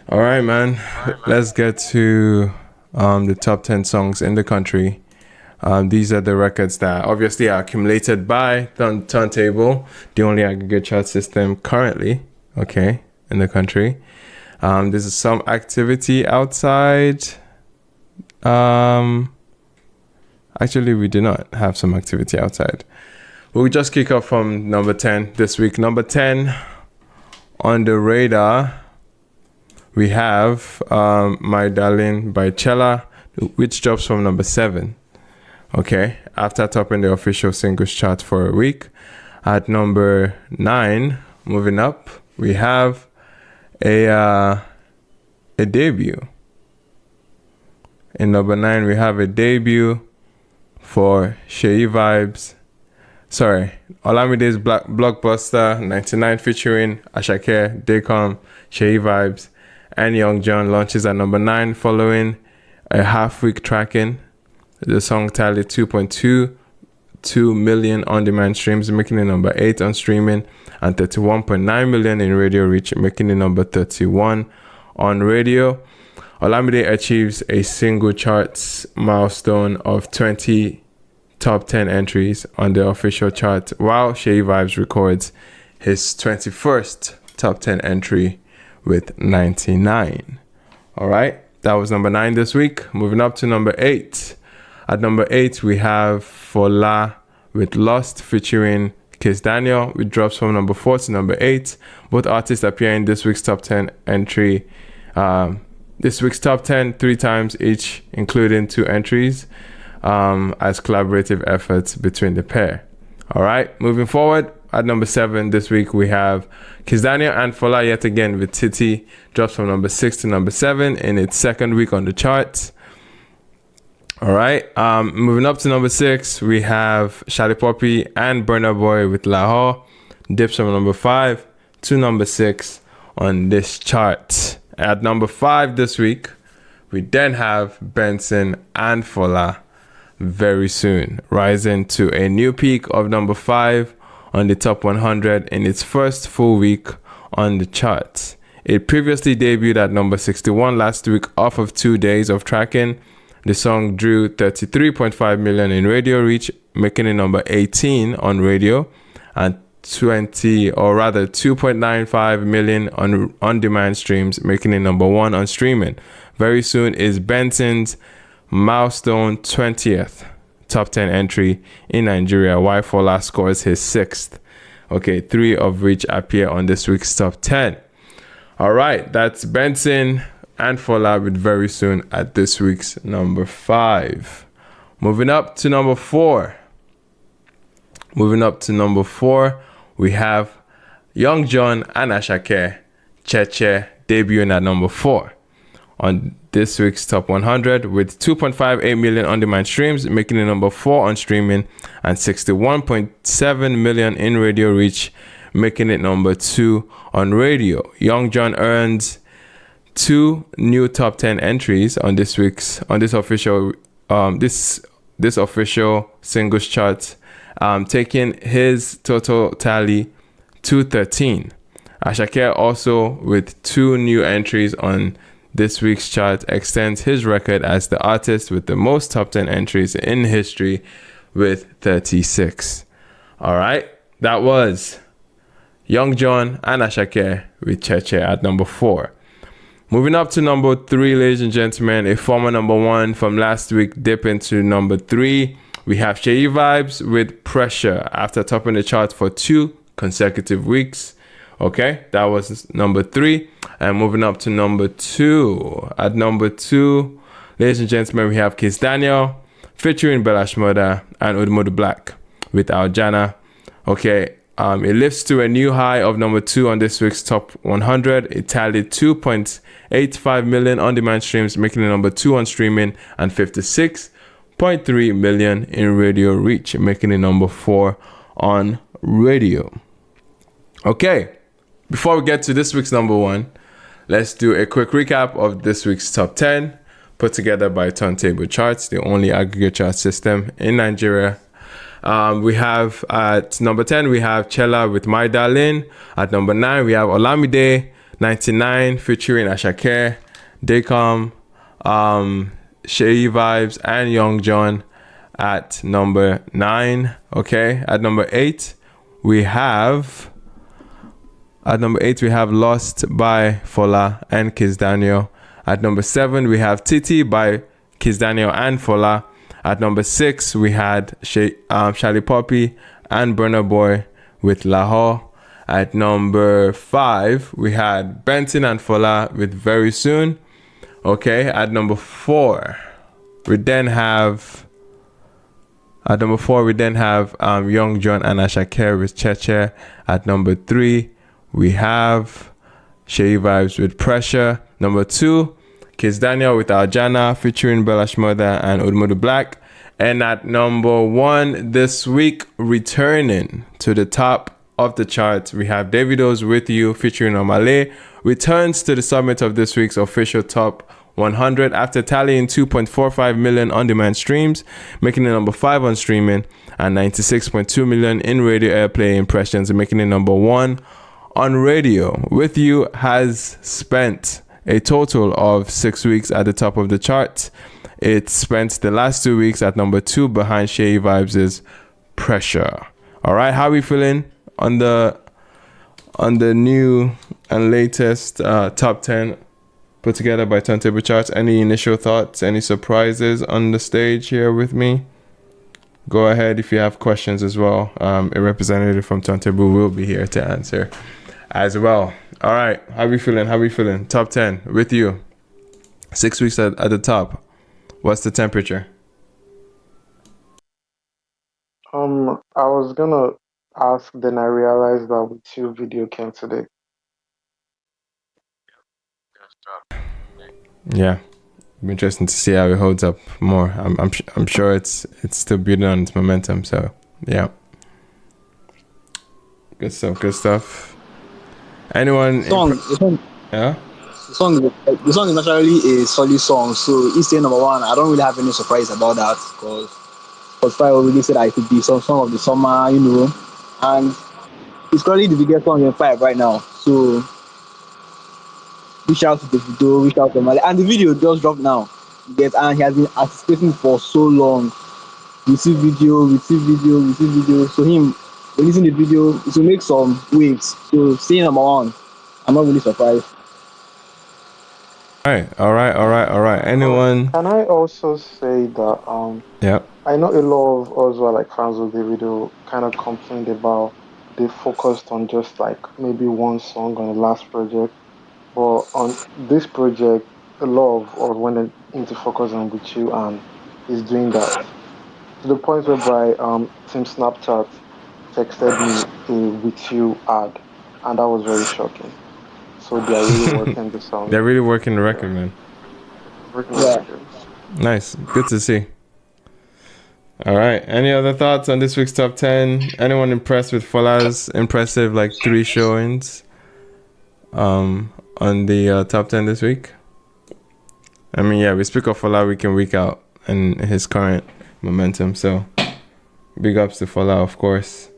All right, man. Let's get to the top 10 songs in the country. These are the records that obviously are accumulated by Turntable, the only aggregate chart system currently, okay, in the country. This is some activity outside. Actually, we do not have some activity outside. We'll just kick off from number 10 this week. Number 10 on the radar, we have My Darling by Chella, which drops from number 7. Okay, after topping the official singles chart for a week. At number 9, moving up, we have a debut. In number 9, we have a debut for Olamide's Blockbuster 99 featuring Ashake, Daycom, Sheyi Vibes, and Young John launches at number 9 following a half-week tracking. The song tallied 2.22 million on-demand streams, making it number 8 on streaming, and 31.9 million in radio reach, making it number 31 on radio. Olamide achieves a single charts milestone of 20 top 10 entries on the official chart, while Sheyi Vibes records his 21st top 10 entry with 99. All right, that was number 9 this week. Moving up to number 8. At number 8, we have Fola with Lost featuring Kiss Daniel, which drops from number 4 to number 8. Both artists appear in this week's top 10 entry. This week's top 10 3 times each, including 2 entries as collaborative efforts between the pair. All right, moving forward. At number 7 this week, we have Kiss Daniel and Fola yet again with Titi, drops from number 6 to number 7 in its second week on the charts. All right, moving up to number 6, we have Shadi Poppy and Burna Boy with Lahore, dips from number 5 to number 6 on this chart. At number 5 this week, we then have Benson and Fola Very Soon, rising to a new peak of number 5 on the top 100 in its first full week on the charts. It previously debuted at number 61 last week off of 2 days of tracking. The song drew 33.5 million in radio reach, making it number 18 on radio, and 2.95 million on on-demand streams, making it number 1 on streaming. Very Soon is Benson's milestone 20th top 10 entry in Nigeria, while Fola scores his 6th. Okay, 3 of which appear on this week's top 10. All right, that's Benson and Fola with Very Soon at this week's number 5. Moving up to number 4. We have Young John and Ashake, Cheche, debuting at number 4 on this week's top 100 with 2.58 million on-demand streams, making it number 4 on streaming, and 61.7 million in radio reach, making it number 2 on radio. Young John earns 2 new top 10 entries on this official singles chart, taking his total tally to 13. Ashake also with 2 new entries on this week's chart extends his record as the artist with the most top 10 entries in history with 36. All right, that was Young John and Ashake with Cheche at number 4. Moving up to number 3, ladies and gentlemen, a former number 1 from last week dip into number 3. We have Sheyi Vibes with Pressure after topping the chart for 2 consecutive weeks. Okay, that was number 3. And moving up to number 2. At number 2, ladies and gentlemen, we have Kiss Daniel featuring Bella Shmurda and Udmodu Black with Aljana. Okay, it lifts to a new high of number 2 on this week's top 100. It tallied 2.85 million on-demand streams, making it number 2 on streaming, and 56.3 million in radio reach, making it number 4 on radio. Okay, before we get to this week's number 1, let's do a quick recap of this week's top 10 put together by TurnTable Charts, the only aggregate chart system in Nigeria. We have at number 10, we have Chella with My Darling. At number 9, we have Olamide, 99 featuring Ashake, Daycom, Shay Vibes, and Young John at number 9. Okay, at number 8 we have Lost by Fola and Kiss Daniel. At number 7 we have Titi by Kiss Daniel and Fola. At number 6 we had Shally Poppy and Burna Boy with Lahore. At number 5 we had Benton and Fola with Very Soon. Okay, at number 4 we then have Young John and Ashake with Cheche. At number 3 we have Shay Vibes with Pressure. Number 2, Kiss Daniel with Aljana featuring Bella Shmurda and Odumodu Black. And at number 1 this week, returning to the top of the charts, we have Davido's With You featuring Omale. Returns to the summit of this week's official top 100 after tallying 2.45 million on-demand streams, making it number 5 on streaming, and 96.2 million in radio airplay impressions, making it number 1 on radio. With You has spent a total of 6 weeks at the top of the chart. It spent the last 2 weeks at number 2 behind Shay Vibes' Pressure. All right, how are we feeling on the new and latest top 10 put together by TurnTable Charts? Any initial thoughts, any surprises on the stage here with me? Go ahead if you have questions as well. A representative from TurnTable will be here to answer as well. All right, how are we feeling? Top 10 with you. 6 weeks at the top. What's the temperature? I was gonna ask, then I realized that With You video came today. Yeah, interesting to see how it holds up more. I'm sure it's still building on its momentum. So yeah, good stuff. Anyone? Yeah. The song is naturally a solid song, so it's staying number 1. I don't really have any surprise about that because Spotify already said that it could be some song of the summer, and it's currently the biggest song in 5 right now. So reach out to the video, reach out to Mali, and the video just dropped now. And he has been anticipating for so long. Receive video. So him releasing the video, it will make some waves. So staying number 1, I'm not really surprised. All right. Anyone? Can I also say that Yeah. I know a lot of us who are like fans of the video kind of complained about they focused on just like maybe one song on the last project, but on this project, a lot of us went into focus on With You, and he's doing that to the point whereby Team Snapchat texted me a With You ad, and that was very shocking. So they are really working the song. They're really working the record, man. Working the record. Nice. Good to see. All right. Any other thoughts on this week's top 10? Anyone impressed with Fola's impressive 3 showings on the top 10 this week? I mean, yeah, we speak of Fola week in, week out and his current momentum. So big ups to Fola, of course.